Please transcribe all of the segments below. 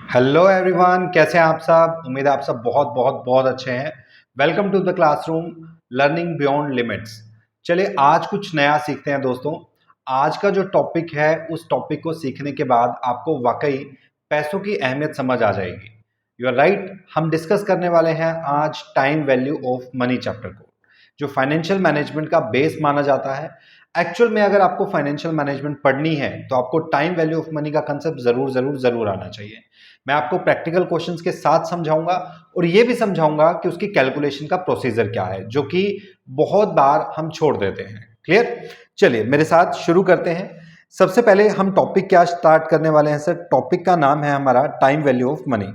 Hello everyone, कैसे हैं आप सब। उम्मीद है आप सब बहुत बहुत बहुत अच्छे हैं। Welcome to the classroom learning beyond limits. चलिए आज कुछ नया सीखते हैं दोस्तों। आज का जो टॉपिक है उस टॉपिक को सीखने के बाद आपको वाकई पैसों की अहमियत समझ आ जाएगी। You are right. हम डिस्कस करने वाले हैं आज time value of money chapter को, जो फाइनेंशियल मैनेजमेंट का बेस माना जाता है। एक्चुअल में अगर आपको फाइनेंशियल मैनेजमेंट पढ़नी है तो आपको टाइम वैल्यू ऑफ मनी का कंसेप्ट जरूर जरूर जरूर आना चाहिए। मैं आपको प्रैक्टिकल क्वेश्चंस के साथ समझाऊंगा और ये भी समझाऊंगा कि उसकी कैलकुलेशन का प्रोसीजर क्या है, जो कि बहुत बार हम छोड़ देते हैं। क्लियर। चलिए मेरे साथ शुरू करते हैं। सबसे पहले हम टॉपिक क्या स्टार्ट करने वाले हैं सर। टॉपिक का नाम है हमारा time value of money.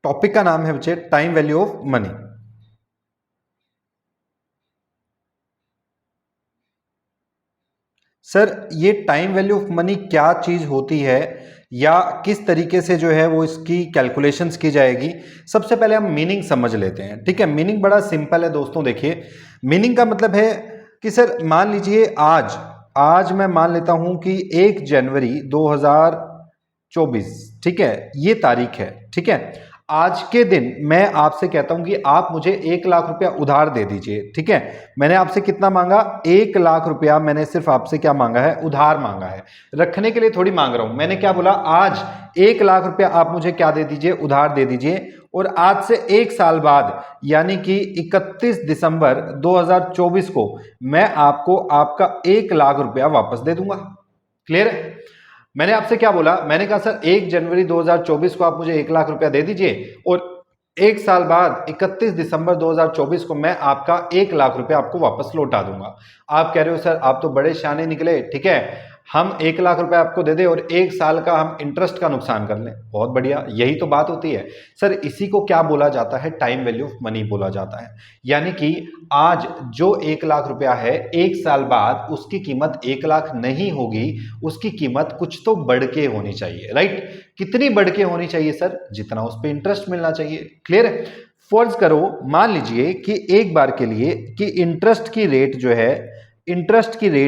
Topic का नाम है बच्चे time value of money. Sir ये टाइम वैल्यू ऑफ मनी क्या चीज होती है या किस तरीके से जो है वो इसकी कैलकुलेशंस की जाएगी, सबसे पहले हम मीनिंग समझ लेते हैं। ठीक है, मीनिंग बड़ा सिंपल है दोस्तों। देखिए मीनिंग का मतलब है कि सर मान लीजिए आज आज मैं मान लेता हूं कि 1 जनवरी 2024, ठीक है, ये तारीख है। ठीक है, आज के दिन मैं आपसे कहता हूं कि आप मुझे 1 लाख रुपया उधार दे दीजिए। ठीक है, मैंने आपसे कितना मांगा? 1 लाख रुपया मैंने सिर्फ आपसे क्या मांगा है? उधार मांगा है। रखने के लिए थोड़ी मांग रहा हूं। मैंने क्या बोला? आज 1 लाख रुपया आप मुझे क्या दे दीजिए? उधार दे दीजिए। और आज से 1 साल बाद यानी कि 31 दिसंबर 2024 को मैं आपको आपका 1 लाख रुपया वापस दे दूंगा। क्लियर है? मैंने आपसे क्या बोला? मैंने कहा सर 1 जनवरी 2024 को आप मुझे 1 लाख रुपया दे दीजिए और 1 साल बाद 31 दिसंबर 2024 को मैं आपका 1 लाख रुपया आपको वापस लौटा दूंगा। आप कह रहे हो सर आप तो बड़े शाने निकले। ठीक है, हम 1 लाख रुपया आपको दे दे और 1 साल का हम इंटरेस्ट का नुकसान कर लें। बहुत बढ़िया, यही तो बात होती है सर। इसी को क्या बोला जाता है? टाइम वैल्यू ऑफ मनी बोला जाता है। यानी कि आज जो 1 लाख रुपया है, 1 साल बाद उसकी कीमत 1 लाख नहीं होगी, उसकी कीमत कुछ तो बढ़ के होनी चाहिए। राइट? कितनी बढ़ के होनी चाहिए सर? जितना उस पर इंटरेस्ट मिलना चाहिए। क्लियर है? फर्ज करो, मान लीजिए कि एक बार के लिए कि इंटरेस्ट की रेट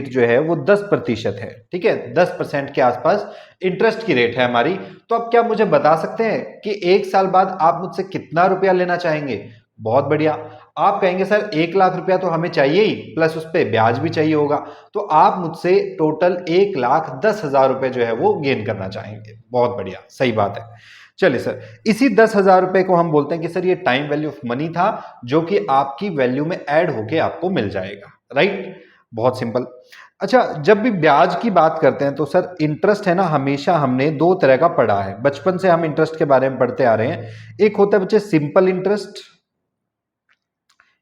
जो है वो 10% है। ठीक है, 10% के आसपास इंटरेस्ट की रेट है हमारी। तो आप क्या मुझे बता सकते हैं कि 1 साल बाद आप मुझसे कितना रुपया लेना चाहेंगे? बहुत बढ़िया। आप कहेंगे सर 1 लाख रुपया तो हमें चाहिए ही, प्लस उस पर ब्याज भी चाहिए होगा। तो आप मुझसे टोटल 1,10,000 रुपए जो है वो गेन करना चाहेंगे। बहुत बढ़िया, सही बात है। चलिए सर, इसी 10,000 रुपए को हम बोलते हैं कि सर ये टाइम वैल्यू ऑफ मनी था, जो कि आपकी वैल्यू में ऐड होके आपको मिल जाएगा। राइट? बहुत सिंपल। अच्छा, जब भी ब्याज की बात करते हैं तो सर इंटरेस्ट है ना, हमेशा हमने दो तरह का पढ़ा है। बचपन से हम इंटरेस्ट के बारे में पढ़ते आ रहे हैं। एक होता है बच्चे सिंपल इंटरेस्ट,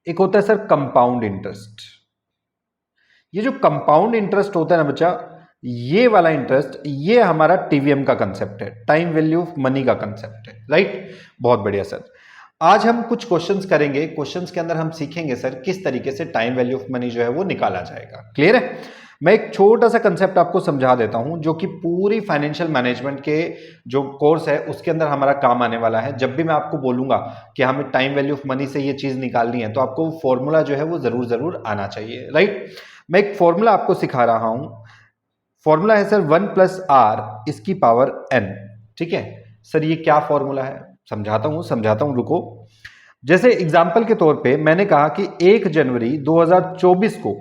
एक होता है सर कंपाउंड इंटरेस्ट। ये जो कंपाउंड इंटरेस्ट होता है ना बच्चा, ये वाला इंटरेस्ट, ये हमारा टीवीएम का कंसेप्ट है, टाइम वैल्यू ऑफ मनी का कंसेप्ट है। राइट? बहुत बढ़िया सर। आज हम कुछ क्वेश्चंस करेंगे। क्वेश्चंस के अंदर हम सीखेंगे सर किस तरीके से टाइम वैल्यू ऑफ मनी जो है वो निकाला जाएगा। क्लियर है? मैं एक छोटा सा कंसेप्ट आपको समझा देता हूं, जो कि पूरी फाइनेंशियल मैनेजमेंट के जो कोर्स है उसके अंदर हमारा काम आने वाला है। जब भी मैं आपको बोलूंगा कि हमें टाइम वैल्यू ऑफ मनी से ये चीज निकालनी है, तो आपको फॉर्मूला जो है वो जरूर जरूर आना चाहिए। राइट? मैं एक फॉर्मूला आपको सिखा रहा हूं। फॉर्मूला है सर 1+r इसकी पावर n। ठीक है सर, ये क्या फॉर्मूला है? समझाता हूं, रुको। जैसे एग्जाम्पल के तौर पे मैंने कहा कि 1 जनवरी 2024 को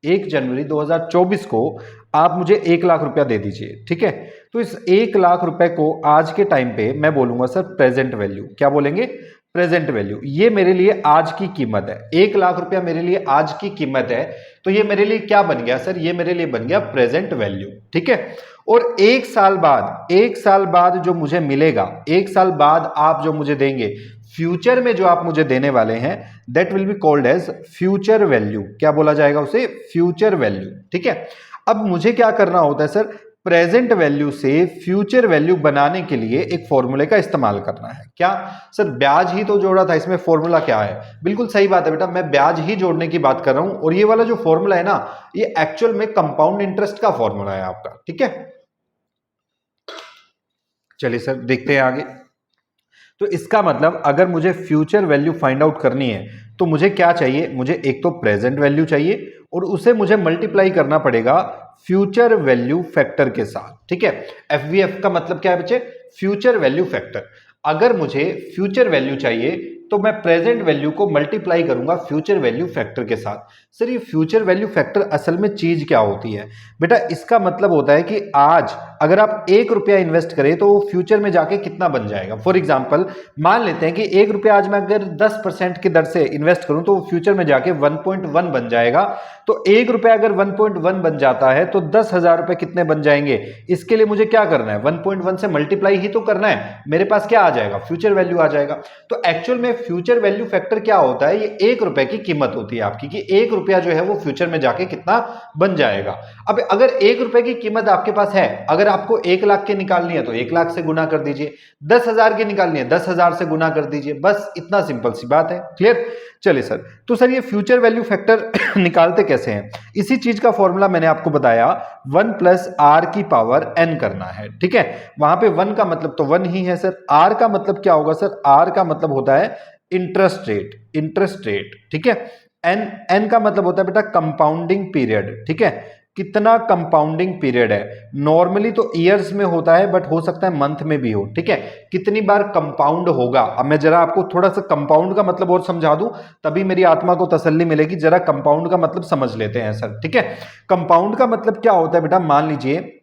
1 जनवरी 2024 को आप मुझे 1 लाख रुपया दे दीजिए। ठीक है, तो इस 1 लाख रुपए को आज के टाइम पे मैं बोलूंगा सर प्रेजेंट वैल्यू। क्या बोलेंगे? Present value. ये मेरे लिए आज की कीमत है। 1 लाख रुपया मेरे लिए आज की कीमत है, तो ये मेरे लिए क्या बन गया सर? ये मेरे लिए बन गया प्रेजेंट वैल्यू। ठीक है, और 1 साल बाद जो मुझे मिलेगा, 1 साल बाद आप जो मुझे देंगे, फ्यूचर में जो आप मुझे देने वाले हैं, that will be called as future value. क्या बोला जाएगा उसे? Future value. ठीक है, अब मुझे क्या करना होता है सर? प्रेजेंट वैल्यू से फ्यूचर वैल्यू बनाने के लिए एक फॉर्मूले का इस्तेमाल करना है। क्या सर? ब्याज ही तो जोड़ा था, इसमें फॉर्मूला क्या है? बिल्कुल सही बात है बेटा, मैं ब्याज ही जोड़ने की बात कर रहा हूं। और ये वाला जो फॉर्मूला है ना, ये एक्चुअल में कंपाउंड इंटरेस्ट का फॉर्मूला है आपका। ठीक है, चलिए सर देखते हैं आगे। तो इसका मतलब अगर मुझे फ्यूचर वैल्यू फाइंड आउट करनी है तो मुझे क्या चाहिए? मुझे एक तो प्रेजेंट वैल्यू चाहिए और उसे मुझे मल्टीप्लाई करना पड़ेगा फ्यूचर वैल्यू फैक्टर के साथ, ठीक है। एफवीएफ का मतलब क्या है बच्चे? Future value factor. अगर मुझे फ्यूचर वैल्यू चाहिए तो मैं प्रेजेंट वैल्यू को मल्टीप्लाई करूंगा फ्यूचर वैल्यू फैक्टर के साथ। सर ये फ्यूचर वैल्यू फैक्टर असल में चीज क्या होती है? बेटा इसका मतलब होता है कि आज अगर आप 1 रुपया इन्वेस्ट करें तो वो फ्यूचर में जाके कितना बन जाएगा। फॉर एग्जाम्पल मान लेते हैं कि 1 रुपया आज मैं अगर 10% की दर से इन्वेस्ट करूं तो वो फ्यूचर में जाके 1.1 बन जाएगा। तो 1 रुपया अगर 1.1 बन जाता है तो 10,000 रुपए कितने बन जाएंगे? इसके लिए मुझे क्या करना है? 1.1 से मल्टीप्लाई ही तो करना है। मेरे पास क्या आ जाएगा? फ्यूचर वैल्यू आ जाएगा। तो एक्चुअल में फ्यूचर वैल्यू फैक्टर क्या होता है? ये 1 रुपए की कीमत होती है आपकी, कि 1 रुपया जो है वो फ्यूचर में जाके कितना बन जाएगा। अब अगर 1 रुपए की कीमत आपके पास है, अगर आपको 1 लाख की निकालनी है तो 1 लाख से गुना कर दीजिए, 10,000 की निकालनी है 10,000 से गुना कर दीजिए, बस इतना सिंपल सी बात है। क्लियर? चलिए सर, तो सर ये फ्यूचर वैल्यू फैक्टर निकालते कैसे हैं? इसी चीज का फॉर्मूला मैंने आपको बताया, 1 प्लस आर की पावर एन करना है, ठीक है। वहां पे 1 का मतलब तो 1 ही है सर। आर का मतलब क्या होगा सर? आर का मतलब होता है इंटरेस्ट रेट, इंटरेस्ट रेट, ठीक है। एन एन का मतलब होता है बेटा कंपाउंडिंग पीरियड, ठीक है। कितना कंपाउंडिंग पीरियड है? नॉर्मली तो ईयर्स में होता है बट हो सकता है मंथ में भी हो, ठीक है। कितनी बार कंपाउंड होगा? अब मैं जरा आपको थोड़ा सा कंपाउंड का मतलब और समझा दूं, तभी मेरी आत्मा को तसल्ली मिलेगी। जरा कंपाउंड का मतलब समझ लेते हैं सर, ठीक है। कंपाउंड का मतलब क्या होता है बेटा? मान लीजिए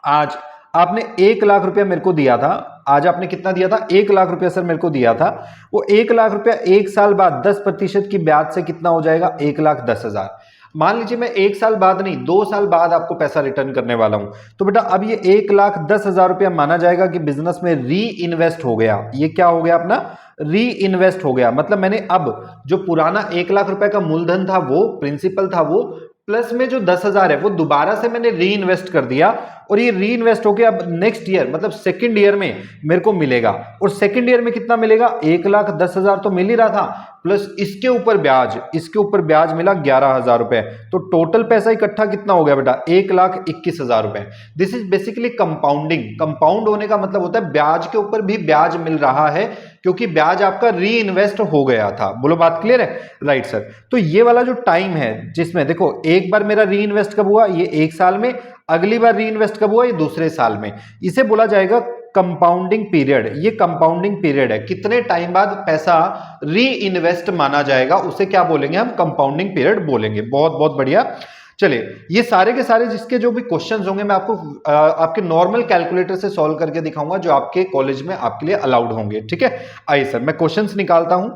आज आपने 1 लाख रुपया मेरे को दिया था। आज आपने कितना दिया था? 1 लाख रुपया सर मेरे को दिया था। वो 1 लाख रुपया 1 साल बाद 10% की ब्याज से कितना हो जाएगा? 1,10,000। मान लीजिए मैं 1 साल बाद नहीं, 2 साल बाद आपको पैसा रिटर्न करने वाला हूं, तो बेटा अब ये 1,10,000 रुपया माना जाएगा कि बिजनेस में री इन्वेस्ट हो गया। ये क्या हो गया? अपना री इन्वेस्ट हो गया। मतलब मैंने अब जो पुराना 1 लाख रुपए का मूलधन था, वो प्रिंसिपल था, वो प्लस में जो 10,000 है वो दोबारा से मैंने री इन्वेस्ट कर दिया, और ये री इन्वेस्ट होके अब नेक्स्ट ईयर मतलब सेकंड ईयर में मेरे को मिलेगा। और सेकंड ईयर में कितना मिलेगा? 1,10,000 तो मिल ही रहा था, प्लस इसके ऊपर ब्याज, इसके ऊपर ब्याज मिला 11,000 रुपए। तो टोटल पैसा इकट्ठा कितना हो गया बेटा? 1,21,000 रुपए। This is basically compounding. Compound होने का मतलब होता है ब्याज के ऊपर भी ब्याज मिल रहा है, क्योंकि ब्याज आपका री इन्वेस्ट हो गया था। बोलो बात क्लियर है? Right sir. तो ये वाला जो टाइम है जिसमें देखो एक बार मेरा री इन्वेस्ट कब हुआ? ये 1 साल में। अगली बार री इन्वेस्ट कब हुआ? ये दूसरे साल में। इसे बोला जाएगा कंपाउंडिंग पीरियड। ये कंपाउंडिंग पीरियड है, कितने टाइम बाद पैसा री इन्वेस्ट माना जाएगा, उसे क्या बोलेंगे हम? कंपाउंडिंग पीरियड बोलेंगे। बहुत बहुत बढ़िया। चलिए ये सारे के सारे जिसके जो भी क्वेश्चंस होंगे मैं आपको आपके नॉर्मल कैलकुलेटर से सॉल्व करके दिखाऊंगा, जो आपके कॉलेज में आपके लिए अलाउड होंगे, ठीक है। आइए सर मैं क्वेश्चंस निकालता हूं।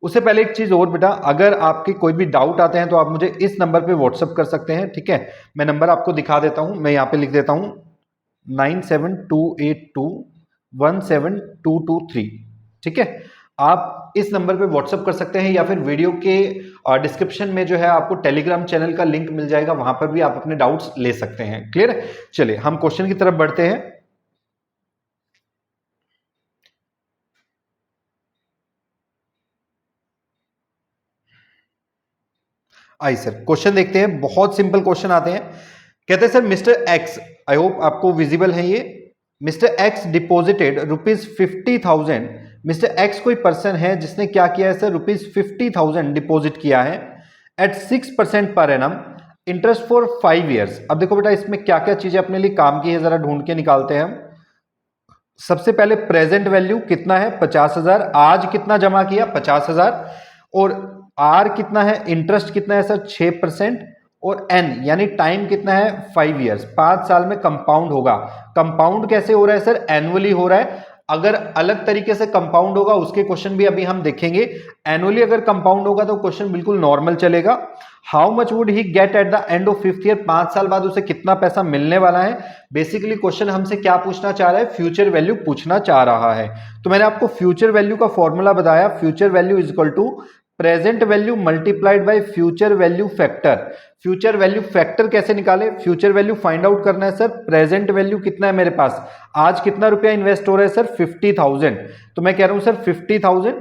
उससे पहले एक चीज और बेटा, अगर आपके कोई भी डाउट आते हैं तो आप मुझे इस नंबर पे व्हाट्सअप कर सकते हैं, ठीक है। मैं नंबर आपको दिखा देता हूं, मैं यहाँ पे लिख देता हूं 9728217223, ठीक है। आप इस नंबर पे व्हाट्सअप कर सकते हैं, या फिर वीडियो के डिस्क्रिप्शन में जो है आपको टेलीग्राम चैनल का लिंक मिल जाएगा, वहां पर भी आप अपने डाउट्स ले सकते हैं। क्लियर है? चलिए हम क्वेश्चन की तरफ बढ़ते हैं। आइए सर क्वेश्चन देखते हैं। बहुत सिंपल क्वेश्चन आते हैं। कहते हैं sir mister x, I hope आपको विजिबल है ये, mister x deposited ₹50,000। Mister x कोई पर्सन है जिसने क्या किया है सर? ₹50,000 डिपॉजिट किया है eight 6% per annum, interest for 5 years. अब देखो बेटा इसमें क्या क्या चीजें अपने लिए काम की है, जरा ढूंढ के निकालते हैं हम। सबसे पहले प्रेजेंट वैल्यू कितना है? 50,000। आज कितना जमा किया? 50,000। और आर कितना है? इंटरेस्ट कितना है सर? 6%। और एन यानी टाइम कितना है? 5 ईयर्स। 5 साल में कंपाउंड होगा। कंपाउंड कैसे हो रहा है सर? एनुअली हो रहा है। अगर अलग तरीके से कंपाउंड होगा उसके क्वेश्चन भी अभी हम देखेंगे। एनुअली अगर कंपाउंड होगा तो क्वेश्चन बिल्कुल नॉर्मल चलेगा। How much would he get at the end of 5th year? 5 साल बाद उसे कितना पैसा मिलने वाला है? बेसिकली क्वेश्चन हमसे क्या पूछना चाह रहा है? फ्यूचर वैल्यू पूछना चाह रहा है। तो मैंने आपको फ्यूचर वैल्यू का फॉर्मूला बताया, future value is equal to present value multiplied by future value factor. Future value factor कैसे निकाले? फ्यूचर वैल्यू फाइंड आउट करना है सर। प्रेजेंट वैल्यू कितना है मेरे पास? आज कितना रुपया इन्वेस्ट हो रहा है सर? 50,000। तो मैं कह रहा हूं सर 50,000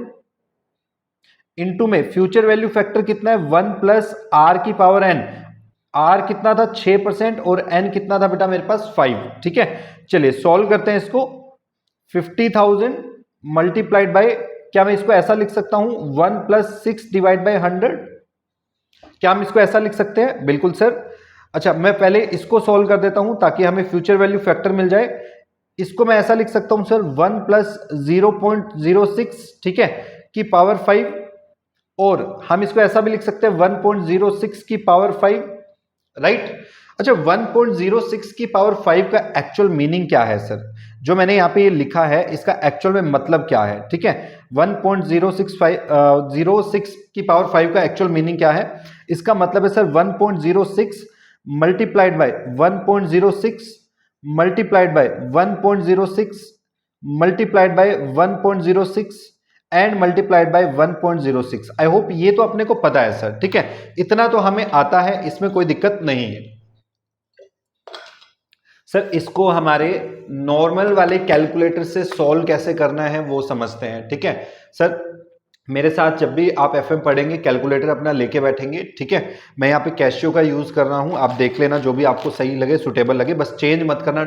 इनटू में फ्यूचर वैल्यू फैक्टर कितना है? 1 प्लस आर की पावर एन। आर कितना था? 6% और एन कितना था बेटा मेरे पास? 5, ठीक है। चलिए सॉल्व करते हैं इसको। 50,000 मल्टीप्लाइड बाय, क्या मैं इसको ऐसा लिख सकता हूं 1 + 6 डिवाइड बाय 100? क्या हम इसको ऐसा लिख सकते हैं? बिल्कुल सर। अच्छा, मैं पहले इसको सॉल्व कर देता हूं ताकि हमें फ्यूचर वैल्यू फैक्टर मिल जाए। इसको मैं ऐसा लिख सकता हूं सर 1 प्लस 0.06, ठीक है, की पावर 5, और हम इसको ऐसा भी लिख सकते हैं 1.06 की पावर 5, राइट। अच्छा, 1.06 की पावर 5 का एक्चुअल मीनिंग क्या है सर? जो मैंने यहाँ पे ये लिखा है इसका एक्चुअल में मतलब क्या है, ठीक है। 1.06 की पावर 5 का एक्चुअल मीनिंग क्या है? इसका मतलब है sir 1.06 multiplied by 1.06 multiplied by 1.06 multiplied by 1.06 and multiplied by 1.06। I hope ये तो अपने को पता है सर, ठीक है, इतना तो हमें आता है, इसमें कोई दिक्कत नहीं है सर। इसको हमारे नॉर्मल वाले कैलकुलेटर से सॉल्व कैसे करना है वो समझते हैं, ठीक है सर। मेरे साथ जब भी आप एफएम पढ़ेंगे कैलकुलेटर अपना लेके बैठेंगे, ठीक है। मैं यहाँ पे कैशियो का यूज कर रहा हूँ, आप देख लेना जो भी आपको सही लगे, सुटेबल लगे, बस चेंज मत करना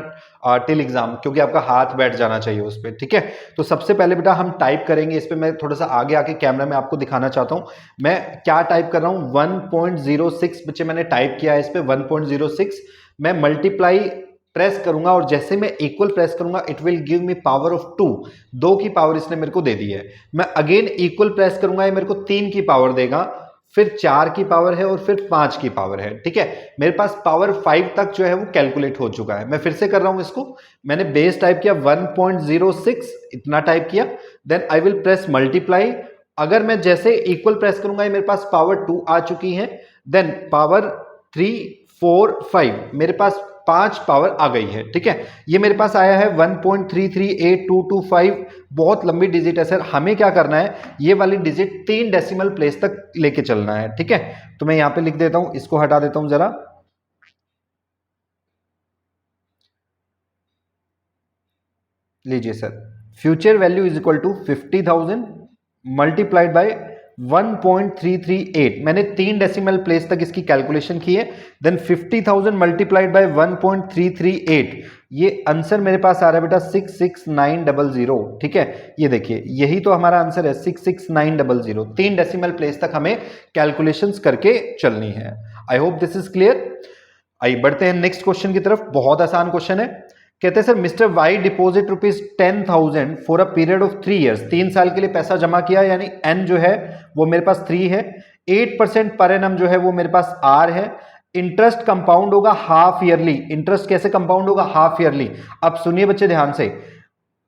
टिल एग्जाम, क्योंकि आपका हाथ बैठ जाना चाहिए उस पर, ठीक है। तो सबसे पहले बेटा हम टाइप करेंगे इस पर, मैं थोड़ा सा आगे आके कैमरा में आपको दिखाना चाहता हूँ मैं क्या टाइप कर रहा हूँ। 1.06 बच्चे मैंने टाइप किया है इस पर 1.06, मैं मल्टीप्लाई प्रेस करूंगा और जैसे मैं इक्वल प्रेस करूंगा it will give me power of 2, 2 की पावर इसने मेरे को दे दी है। मैं अगेन इक्वल प्रेस करूंगा, ये मेरे को 3 की पावर देगा, फिर 4 की पावर है और फिर 5 की पावर है, ठीक है। मेरे पास पावर 5 तक जो है वो कैलकुलेट हो चुका है। मैं फिर से कर रहा हूं इसको, मैंने बेस टाइप किया 1.06 इतना टाइप किया, then I will press multiply. अगर मैं जैसे इक्वल प्रेस करूंगा ये मेरे पास पावर 2 आ चुकी है, देन पावर 3 4 5 मेरे पास 5 पावर आ गई है, ठीक है। ये मेरे पास आया है 1.338225, बहुत लंबी डिजिट है सर। हमें क्या करना है, ये वाली डिजिट 3 डेसिमल प्लेस तक लेके चलना है, ठीक है। तो मैं यहां पे लिख देता हूं, इसको हटा देता हूं जरा, लीजिए sir, future value is equal to 50,000 multiplied by 1.338, मैंने 3 डेसिमल प्लेस तक इसकी कैलकुलेशन की है, देन 50,000 मल्टीप्लाइड बाय 1.338, ये आंसर मेरे पास आ रहा है बेटा 66900, ठीक है। ये देखिए यही तो हमारा आंसर है 66900, 3 डेसिमल प्लेस तक हमें कैलकुलेशंस करके चलनी है। I hope this is clear. आइए बढ़ते हैं नेक्स्ट क्वेश्चन की तरफ, बहुत आसान क्वेश्चन है। कहते हैं sir mister Y deposit ₹10,000 for a period of 3 years, 3 साल के लिए पैसा जमा किया, यानी एन जो है वो मेरे पास 3 है, 8% पर एनम जो है वो मेरे पास आर है, इंटरेस्ट कंपाउंड होगा हाफ ईयरली। इंटरेस्ट कैसे कंपाउंड होगा? Half yearly. अब सुनिए बच्चे ध्यान से,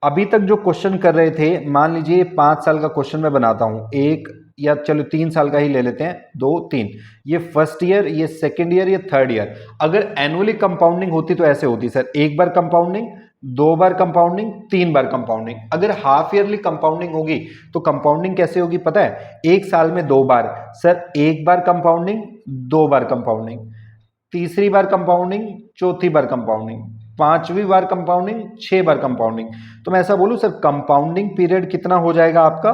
अभी तक जो क्वेश्चन कर रहे थे, मान लीजिए 5 साल का क्वेश्चन मैं बनाता हूं, एक या चलो 3 साल का ही ले लेते हैं, 2 3, ये फर्स्ट ईयर, ये सेकेंड ईयर, ये थर्ड ईयर। अगर एनुअली कंपाउंडिंग होती तो ऐसे होती सर, एक बार कंपाउंडिंग, 2 बार कंपाउंडिंग, 3 बार कंपाउंडिंग। अगर हाफ ईयरली कंपाउंडिंग होगी तो कंपाउंडिंग कैसे होगी पता है? एक साल में 2 बार सर, एक बार कंपाउंडिंग, 2 बार कंपाउंडिंग, तीसरी बार कंपाउंडिंग, चौथी बार कंपाउंडिंग, पांचवी बार कंपाउंडिंग, 6 बार कंपाउंडिंग। तो मैं ऐसा बोलूं सर, कंपाउंडिंग पीरियड कितना हो जाएगा आपका?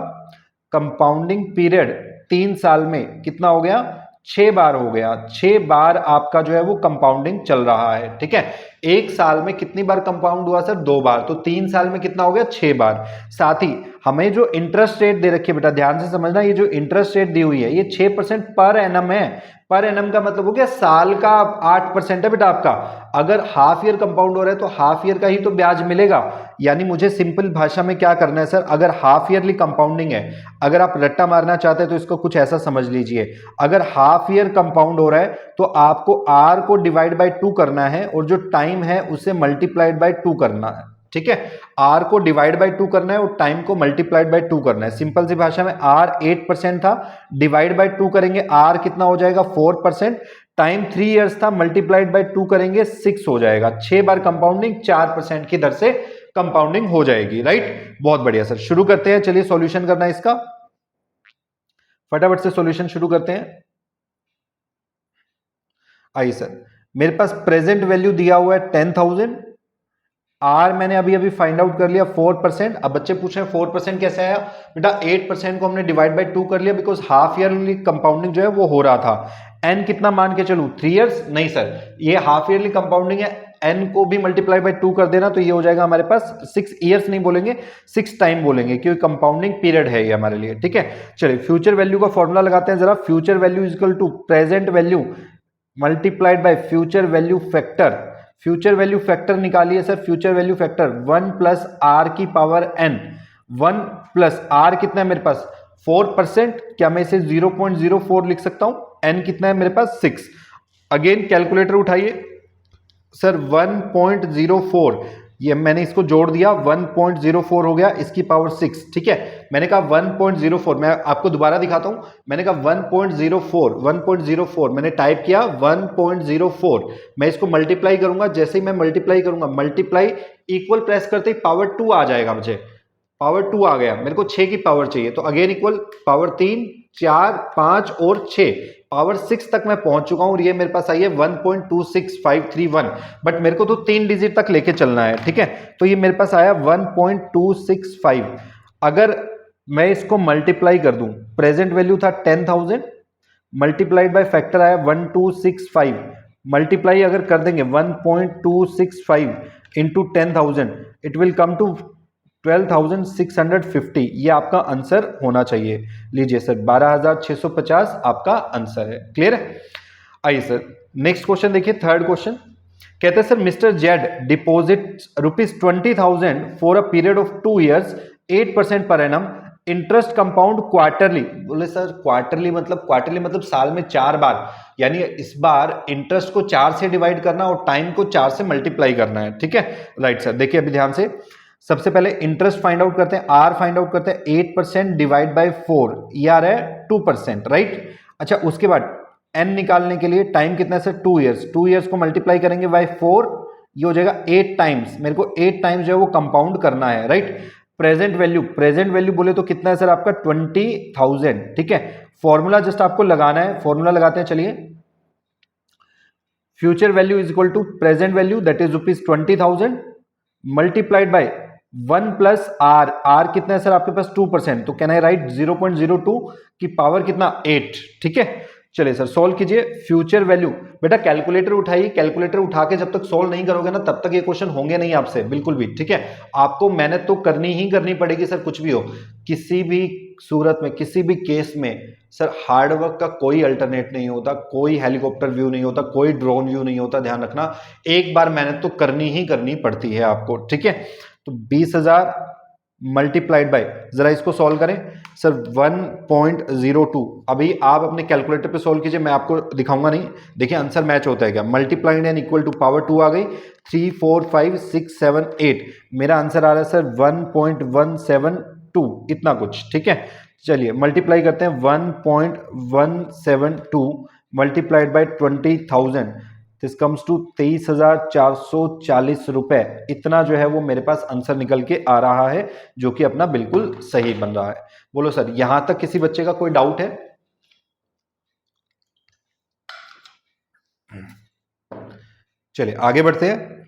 कंपाउंडिंग पीरियड 3 साल में कितना हो गया? 6 बार हो गया। 6 बार आपका जो है वो कंपाउंडिंग चल रहा है, ठीक है। एक साल में कितनी बार कंपाउंड हुआ सर? 2 बार। तो 3 साल में कितना हो गया? 6 बार। साथ ही हमें जो इंटरेस्ट रेट दे रखी है बेटा, ध्यान से समझना, ये जो इंटरेस्ट रेट दी हुई है ये 6% पर एनम है। पर एनम का मतलब हो गया साल का 8% है बेटा आपका। अगर हाफ ईयर कंपाउंड हो रहा है तो हाफ ईयर का ही तो ब्याज मिलेगा। यानी मुझे सिंपल भाषा में क्या करना है सर, अगर हाफ ईयरली कंपाउंडिंग है, अगर आप रट्टा मारना चाहते हैं तो इसको कुछ ऐसा समझ लीजिए, अगर हाफ ईयर कंपाउंड हो रहा है तो आपको आर को डिवाइड बाय 2 करना है और जो टाइम है उसे मल्टीप्लाइड बाय 2 करना है, ठीक है। आर को डिवाइड बाय 2 करना है और टाइम को मल्टीप्लाइड बाय 2 करना है। सिंपल सी भाषा में आर 8% था, डिवाइड बाय 2 करेंगे आर कितना हो जाएगा? 4%। टाइम 3 इयर्स था, मल्टीप्लाइड बाय 2 करेंगे 6 हो जाएगा। 6 बार कंपाउंडिंग 4% की दर से कंपाउंडिंग हो जाएगी, राइट। बहुत बढ़िया सर, शुरू करते हैं। चलिए सॉल्यूशन करना है इसका, फटाफट से सॉल्यूशन शुरू करते हैं। आइए सर, मेरे पास प्रेजेंट वैल्यू दिया हुआ है 10,000, आर मैंने अभी अभी फाइंड आउट कर लिया 4%। अब बच्चे पूछ रहे हैं 4% कैसे आया? बेटा 8% को हमने डिवाइड बाय 2 कर लिया, बिकॉज हाफ ईयरली कंपाउंडिंग जो है वो हो रहा था। एन कितना मान के चलूं? 3 इयर्स? नहीं सर, ये हाफ ईयरली कंपाउंडिंग है, एन को भी मल्टीप्लाई बाय 2 कर देना तो ये हो जाएगा हमारे पास 6 इयर्स नहीं बोलेंगे, 6 टाइम बोलेंगे, क्योंकि कंपाउंडिंग पीरियड है ये हमारे लिए, ठीक है। चलिए फ्यूचर वैल्यू का फॉर्मूला लगाते हैं जरा। Future value is equal to present value multiplied by future value factor. Future value factor निकालिए sir, future value factor 1 plus R की पावर एन। 1 प्लस आर कितना है मेरे पास 4%, क्या मैं इसे 0.04 लिख सकता हूं? एन कितना है मेरे पास 6। अगेन कैलकुलेटर उठाइए सर, 1.04, ये मैंने इसको जोड़ दिया 1.04 हो गया, इसकी पावर 6। ठीक है, मैंने कहा 1.04, मैं आपको दोबारा दिखाता हूं। मैंने कहा 1.04 मैंने टाइप किया 1.04। मैं इसको मल्टीप्लाई करूंगा, जैसे ही मैं मल्टीप्लाई करूंगा, मल्टीप्लाई इक्वल प्रेस करते ही पावर 2 आ जाएगा, मुझे पावर 2 आ गया। मेरे को 6 की पावर चाहिए, तो अगेन इक्वल पावर 3, 4, 5 और 6, पावर 6 तक मैं पहुंच चुका हूं। ये मेरे पास आई है 1.26531, बट मेरे को तो 3 डिजिट तक लेके चलना है। ठीक है, तो ये मेरे पास आया 1.265। अगर मैं इसको मल्टीप्लाई कर दूं, प्रेजेंट वैल्यू था 10,000, मल्टीप्लाइड बाय फैक्टर आया 1265। मल्टीप्लाई अगर कर देंगे 1.265 into 10,000, it will come to 12,650। ये आपका आंसर होना चाहिए। लीजिए सर, 12,650 आपका आंसर है। क्लियर है? आइए सर नेक्स्ट क्वेश्चन देखिए, थर्ड क्वेश्चन। कहते हैं sir, mister Z deposit ₹20,000 for a period of 2 years 8% per annum, interest compound quarterly. बोले सर क्वार्टरली मतलब साल में 4 बार, यानी इस बार इंटरेस्ट को 4 से डिवाइड करना और टाइम को 4 से मल्टीप्लाई करना है। ठीक है, राइट सर। देखिए अभी ध्यान से, सबसे पहले इंटरेस्ट फाइंड आउट करते हैं, आर फाइंड आउट करते हैं। 8% डिवाइड बाय 4, ये आ रहा है 2%, राइट। अच्छा, उसके बाद एन निकालने के लिए टाइम कितना है सर 2 years। 2 years को मल्टीप्लाई करेंगे बाय 4, ये हो जाएगा 8 टाइम्स। मेरे को 8 टाइम्स जो है वो कंपाउंड करना है, राइट। प्रेजेंट वैल्यू बोले तो कितना है सर आपका 20,000। ठीक है, फॉर्मूला जस्ट आपको लगाना है, फॉर्मूला लगाते हैं, चलिए। Future value is equal to present value, that is ₹20,000 multiplied by 1 plus R. R कितना है सर आपके पास 2%, तो कैन आई राइट 0.02 की पावर कितना 8। ठीक है, चलिए सर सॉल्व कीजिए। फ्यूचर वैल्यू, बेटा कैलकुलेटर उठाइए, कैलकुलेटर उठा के जब तक सॉल्व नहीं करोगे ना तब तक ये क्वेश्चन होंगे नहीं आपसे बिल्कुल भी। ठीक है, आपको मेहनत तो करनी ही करनी पड़ेगी सर, कुछ भी हो, किसी भी सूरत में, किसी भी केस में सर हार्डवर्क का कोई अल्टरनेट नहीं होता, कोई हेलीकॉप्टर व्यू नहीं होता, कोई ड्रोन व्यू नहीं होता। ध्यान रखना, एक बार मेहनत तो करनी ही करनी पड़ती है आपको। ठीक है, तो 20,000 मल्टीप्लाइड बाय, जरा इसको सॉल्व करें सर 1.02। अभी आप अपने कैलकुलेटर पे सॉल्व कीजिए, मैं आपको दिखाऊंगा नहीं। देखिए आंसर मैच होता है क्या, multiplied and equal to power 2 आ गई, 3, 4, 5, 6, 7, 8। मेरा आंसर आ रहा है सर 1.172, इतना कुछ। ठीक है, चलिए मल्टीप्लाई करते हैं। 1.172 multiplied by 20,000, this comes to 23,440 रुपए। इतना जो है वो मेरे पास आंसर निकल के आ रहा है, जो कि अपना बिल्कुल सही बन रहा है। बोलो सर, यहां तक किसी बच्चे का कोई डाउट है? चलिए आगे बढ़ते हैं।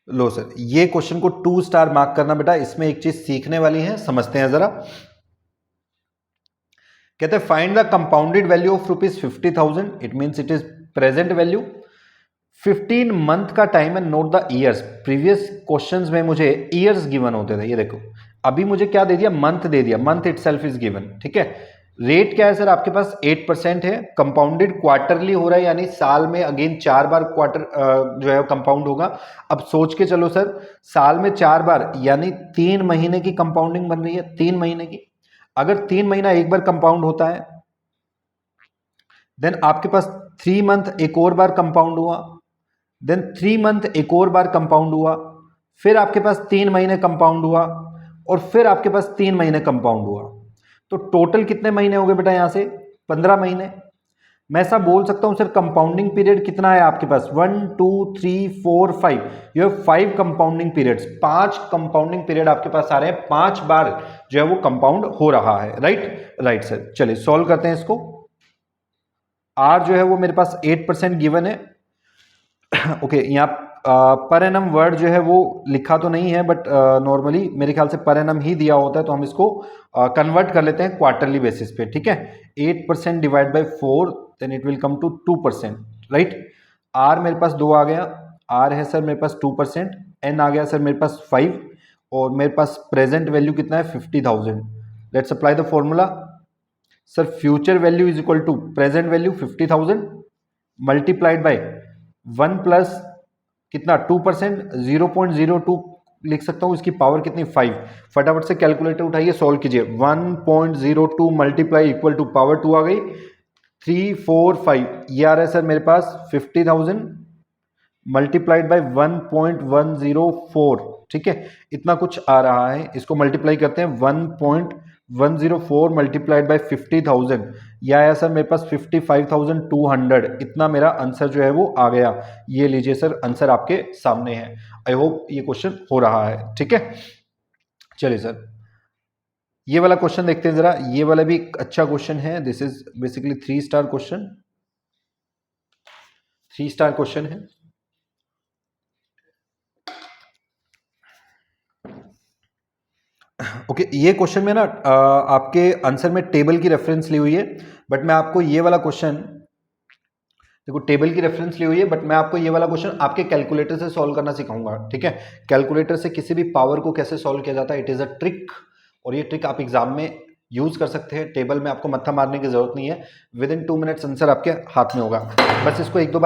लो सर, ये क्वेश्चन को 2 स्टार मार्क करना बेटा, इसमें एक चीज सीखने वाली है, समझते हैं जरा। कहते हैं find the compounded value of ₹50,000, it means it is present value. 15 month का टाइम है, note the years. Previous questions में मुझे ईयर्स गिवन होते थे, ये देखो अभी मुझे क्या दे दिया, मंथ दे दिया, मंथ इटसेल्फ इज गिवन। ठीक है, रेट क्या है सर आपके पास 8% है, कंपाउंडेड क्वार्टरली हो रहा है, यानी साल में अगेन 4 बार क्वार्टर जो है कंपाउंड होगा। अब सोच के चलो सर, साल में 4 बार यानी 3 महीने की कंपाउंडिंग बन रही है, 3 महीने की। अगर 3 महीना एक बार कंपाउंड होता है, देन आपके पास 3 मंथ एक और बार कंपाउंड हुआ, देन 3 मंथ एक और बार कंपाउंड हुआ, फिर आपके पास 3 महीने कंपाउंड हुआ, और फिर आपके पास 3 महीने कंपाउंड हुआ। तो टोटल कितने महीने हो गए बेटा यहां से 15 महीने। मैं ऐसा बोल सकता हूं सर कंपाउंडिंग पीरियड कितना है आपके पास 1, 2, 3, 4, 5, you have 5 compounding periods. 5 compounding period आपके पास आ रहे हैं, 5 बार जो है वो कंपाउंड हो रहा है, राइट। राइट सर, चलिए सॉल्व करते हैं इसको। आर जो है वो मेरे पास 8% गिवन है। ओके, यहाँ पर एनम वर्ड जो है वो लिखा तो नहीं है, बट नॉर्मली मेरे ख्याल से पर एनम ही दिया होता है, तो हम इसको कन्वर्ट कर लेते हैं क्वार्टरली बेसिस पे। ठीक है, 8% divide by 4, then it will come to 2%, right. R मेरे पास 2 आ गया, आर है सर मेरे पास 2%, एन आ गया सर मेरे पास 5, और मेरे पास प्रेजेंट वैल्यू कितना है 50,000। Let's apply the formula. Sir future value is equal to present value 50,000 multiplied by 1 plus कितना 2%, 0.02 लिख सकता हूं, इसकी पावर कितनी 5। फटाफट से कैलकुलेटर उठाइए, सॉल्व कीजिए। 1.02 मल्टीप्लाई इक्वल टू पावर 2 आ गई 345, ये आ रहा है सर मेरे पास 50,000 मल्टीप्लाइड बाय 1.104, ठीक है, इतना कुछ आ रहा है। इसको मल्टीप्लाई करते हैं 1.104 मल्टीप्लाइड बाय 50,000, यह आया सर मेरे पास 55,200। इतना मेरा आंसर जो है वो आ गया। ये लीजिए सर, आंसर आपके सामने है। आई होप ये क्वेश्चन हो रहा है, ठीक है। चलिए सर, ये वाला क्वेश्चन देखते हैं जरा। ये वाला भी अच्छा क्वेश्चन है। This is basically 3 star question, 3 star question है। ओके ये क्वेश्चन में ना आपके आंसर में टेबल की रेफरेंस ली हुई है, बट मैं आपको ये वाला क्वेश्चन, देखो टेबल की रेफरेंस ली हुई है, बट मैं आपको ये वाला क्वेश्चन आपके कैलकुलेटर से सॉल्व करना सिखाऊंगा, ठीक है। कैलकुलेटर से किसी भी पावर को कैसे सॉल्व किया जाता है, इट इज अ ट्रिक, और ये ट्रिक आप एग्जाम में यूज कर सकते हैं। टेबल में आपको मत्था मारने की जरूरत नहीं है, विद इन 2 मिनट्स आंसर आपके हाथ में होगा। बस इसको एक दो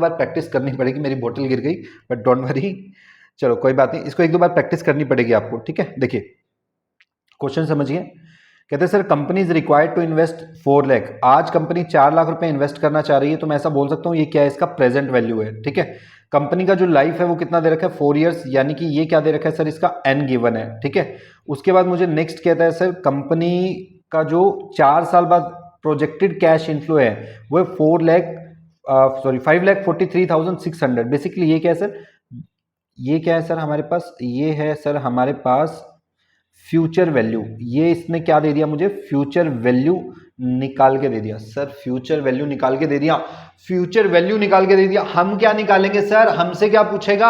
बार प्रैक्टिस करनी पड़ेगी। मेरी बोतल गिर गई, बट डोंट वरी, चलो कोई बात नहीं, इसको एक दो बार प्रैक्टिस करनी पड़ेगी आपको, ठीक है। देखिए क्वेश्चन समझिए। कहते हैं sir company is required to invest 4 lakh. आज कंपनी 4 लाख रुपए इन्वेस्ट करना चाह रही है, तो मैं ऐसा बोल सकता हूँ ये क्या है, इसका प्रेजेंट वैल्यू है, ठीक है। कंपनी का जो लाइफ है वो कितना दे रखा है 4 इयर्स, यानी कि ये क्या दे रखा है सर, इसका एन गिवन है, ठीक है। उसके बाद मुझे नेक्स्ट कहता है सर कंपनी का जो 4 साल बाद प्रोजेक्टेड कैश इनफ्लो है वो 5,43,600। बेसिकली ये क्या है सर, ये क्या है सर हमारे पास, ये है सर हमारे पास फ्यूचर वैल्यू। ये इसने क्या दे दिया मुझे, फ्यूचर वैल्यू निकाल के दे दिया सर, फ्यूचर वैल्यू निकाल के दे दिया, फ्यूचर वैल्यू निकाल के दे दिया। हम क्या निकालेंगे सर, हमसे क्या पूछेगा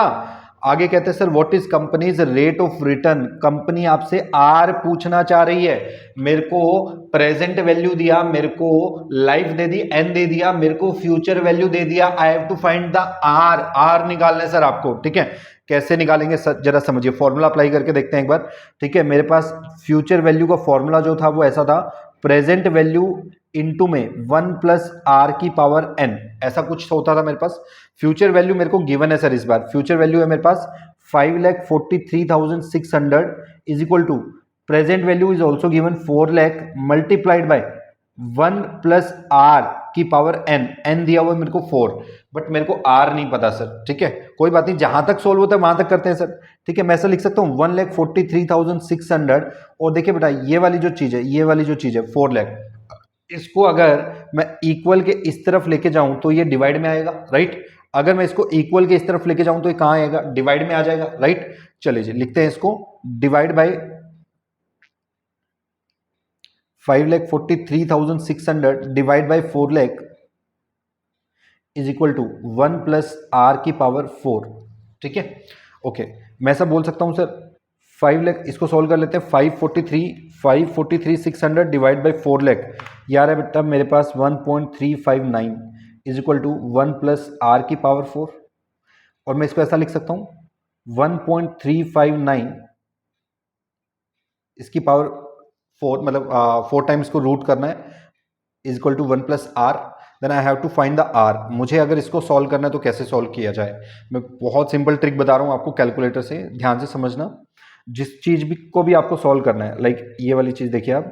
आगे। कहते हैं sir what is companies rate of return. Company आपसे आर पूछना चाह रही है। मेरे को प्रेजेंट वैल्यू दिया, मेरे को लाइफ दे दी एन दे दिया, मेरे को फ्यूचर वैल्यू दे दिया। I have to find the R, R निकालना है सर आपको, ठीक है। कैसे निकालेंगे सर जरा समझिए, फॉर्मूला अप्लाई करके देखते हैं एक बार, ठीक है। मेरे पास फ्यूचर वैल्यू का फॉर्मूला जो था वो ऐसा था, प्रेजेंट वैल्यू इनटू में 1 प्लस आर की पावर एन, ऐसा कुछ होता था मेरे पास। फ्यूचर वैल्यू मेरे को गिवन है सर, इस बार फ्यूचर वैल्यू है मेरे पास 5,43,600 is equal to present value is also given 4 lakh multiplied by 1 plus R की पावर एन, एन दिया हुआ मेरे को 4, बट मेरे को आर नहीं पता सर, ठीक है। कोई बात नहीं, जहां तक सोल्व होता है वहां तक करते हैं सर, ठीक है। मैं ऐसा लिख सकता हूं 1,43,600, और देखिए बेटा ये वाली जो चीज है, ये वाली जो चीज है 4 लाख, इसको अगर मैं इक्वल के इस तरफ लेके जाऊं तो ये डिवाइड में आएगा, राइट। अगर मैं इसको इक्वल के इस तरफ लेके जाऊं तो ये कहां आएगा, डिवाइड में आ जाएगा, राइट। चलिए जी लिखते हैं इसको, divide by 5,43,600 divide by 4 lakh is equal to 1 plus R की पावर 4, ठीक है। ओके मैं ऐसा बोल सकता हूं सर 5 लाख, इसको सॉल्व कर लेते हैं। 543,600 डिवाइड बाई 4 लाख, यार है बेटा मेरे पास 1.359 is equal to 1 plus R की पावर 4, और मैं इसको ऐसा लिख सकता हूं 1.359 इसकी पावर 4, मतलब 4 टाइम्स को रूट करना है, is equal to 1 plus R. Then I have to find the R. मुझे अगर इसको सॉल्व करना है तो कैसे सॉल्व किया जाए, मैं बहुत सिंपल ट्रिक बता रहा हूं आपको कैलकुलेटर से, ध्यान से समझना। जिस चीज भी को भी आपको सॉल्व करना है, लाइक ये वाली चीज देखिए आप,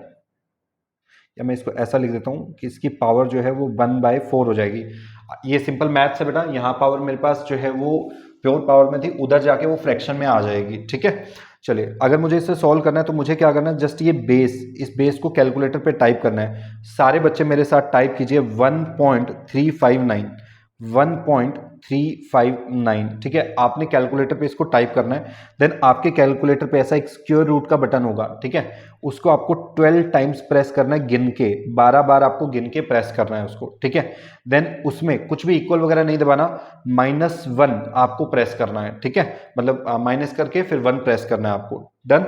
या मैं इसको ऐसा लिख देता हूं कि इसकी पावर जो है वो 1/4 हो जाएगी। ये सिंपल मैथ्स है बेटा, यहाँ पावर मेरे पास जो है वो प्योर पावर में थी, उधर जाके वो फ्रैक्शन में आ जाएगी, ठीक है। चलिए अगर मुझे इसे सॉल्व करना है तो मुझे क्या करना है, जस्ट ये बेस, इस बेस को कैलकुलेटर पे टाइप करना है। सारे बच्चे मेरे साथ टाइप कीजिए 1.359, 1.359, ठीक है। आपने कैलकुलेटर पे इसको टाइप करना है। देन आपके कैलकुलेटर पे ऐसा एक स्क्वायर रूट का बटन होगा, ठीक है, उसको आपको 12 टाइम्स प्रेस करना है, गिन के 12 बार आपको गिन के प्रेस करना है उसको, ठीक है। देन उसमें कुछ भी इक्वल वगैरह नहीं दबाना, -1 आपको प्रेस करना है, ठीक है, मतलब माइनस करके फिर 1 प्रेस करना है आपको, डन।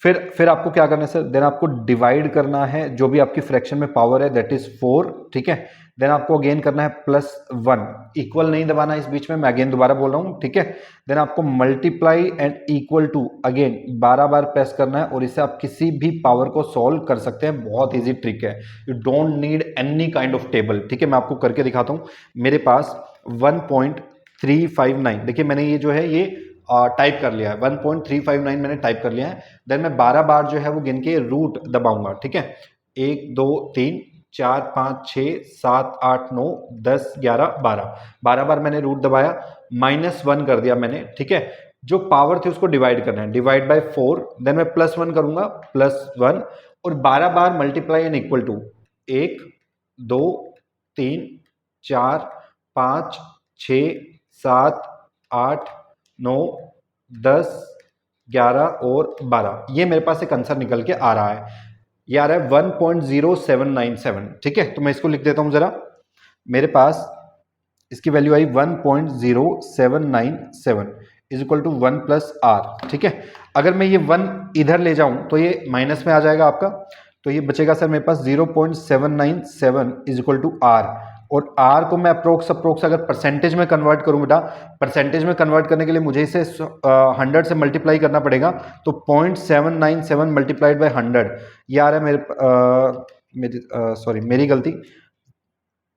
फिर आपको क्या करना है सर, देन आपको डिवाइड करना है जो भी आपकी फ्रैक्शन में पावर है, दैट इज 4, ठीक है। देन आपको अगेन करना है +1, इक्वल नहीं दबाना इस बीच में, मैं अगेन दोबारा बोल रहा हूँ, ठीक है। देन आपको multiply and equal to again 12 बार प्रेस करना है, और इससे आप किसी भी पावर को सॉल्व कर सकते हैं। बहुत ईजी ट्रिक है, you don't need any kind of table, ठीक है। मैं आपको करके दिखाता हूँ। मेरे पास 1.359, देखिए मैंने ये जो है ये टाइप कर लिया है, 1.359 मैंने टाइप कर लिया है। देन मैं 12 बार जो है वो गिन के रूट दबाऊंगा, ठीक है। 1 2 3 4 5 6 7 8 9 10 11 12, 12 बार मैंने रूट दबाया, -1 कर दिया मैंने, ठीक है। जो पावर थी उसको डिवाइड करना है, डिवाइड बाय 4, देन मैं +1 करूंगा, +1, और 12 बार मल्टीप्लाई एंड इक्वल टू 1 2 3 4 5 6 7 8 9 10 11 और 12, ये मेरे पास एक आंसर निकल के आ रहा है। ये आ रहा है 1.0797, ठीक है। तो मैं इसको लिख देता हूं जरा। मेरे पास इसकी वैल्यू आई 1.0797 इज इक्वल टू 1 + r, ठीक है। अगर मैं ये 1 इधर ले जाऊं तो ये माइनस में आ जाएगा आपका, तो ये बचेगा सर मेरे पास 0.797 इज इक्वल टू r, और r को मैं अप्रोक्स अगर परसेंटेज में कन्वर्ट करूं बेटा, परसेंटेज में कन्वर्ट करने के लिए मुझे इसे 100 से मल्टीप्लाई करना पड़ेगा, तो 0.797 मल्टीप्लाइड बाय 100, ये आ रहा है मेरी गलती,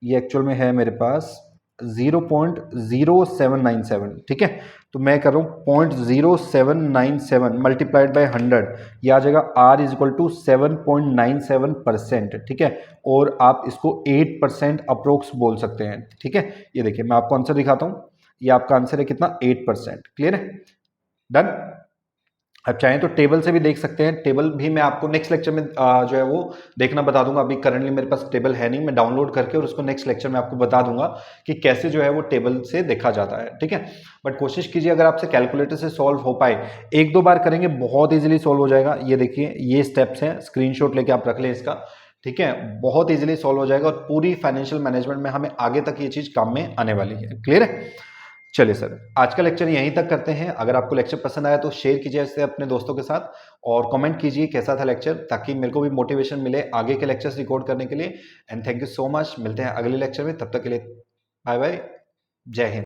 ये एक्चुअल में है मेरे पास 0.0797, ठीक है। तो मैं कर रहा हूँ 0.0797 मल्टीप्लाइड बाय 100, ये आ जाएगा r इज इक्वल टू 7.97%, ठीक है। और आप इसको 8% अप्रोक्स बोल सकते हैं, ठीक है। ये देखिए मैं आपको आंसर दिखाता हूँ, ये आपका आंसर है कितना, 8%, क्लियर है, डन। आप चाहें तो टेबल से भी देख सकते हैं, टेबल भी मैं आपको नेक्स्ट लेक्चर में जो है वो देखना बता दूंगा। अभी करंटली मेरे पास टेबल है नहीं, मैं डाउनलोड करके और उसको नेक्स्ट लेक्चर में आपको बता दूंगा कि कैसे जो है वो टेबल से देखा जाता है, ठीक है। बट कोशिश कीजिए अगर आपसे कैलकुलेटर से सॉल्व हो पाए, 1-2 बार करेंगे बहुत ईजिली सॉल्व हो जाएगा। ये देखिए ये स्टेप्स हैं, स्क्रीनशॉट लेके आप रख लें इसका, ठीक है। बहुत ईजिली सॉल्व हो जाएगा, और पूरी फाइनेंशियल मैनेजमेंट में हमें आगे तक ये चीज काम में आने वाली है, क्लियर है। चलिए सर, आज का लेक्चर यहीं तक करते हैं। अगर आपको लेक्चर पसंद आया तो शेयर कीजिए इसे अपने दोस्तों के साथ, और कमेंट कीजिए कैसा था लेक्चर, ताकि मेरे को भी मोटिवेशन मिले आगे के लेक्चर्स रिकॉर्ड करने के लिए। And thank you so much, मिलते हैं अगले लेक्चर में, तब तक के लिए बाय बाय, जय हिंद।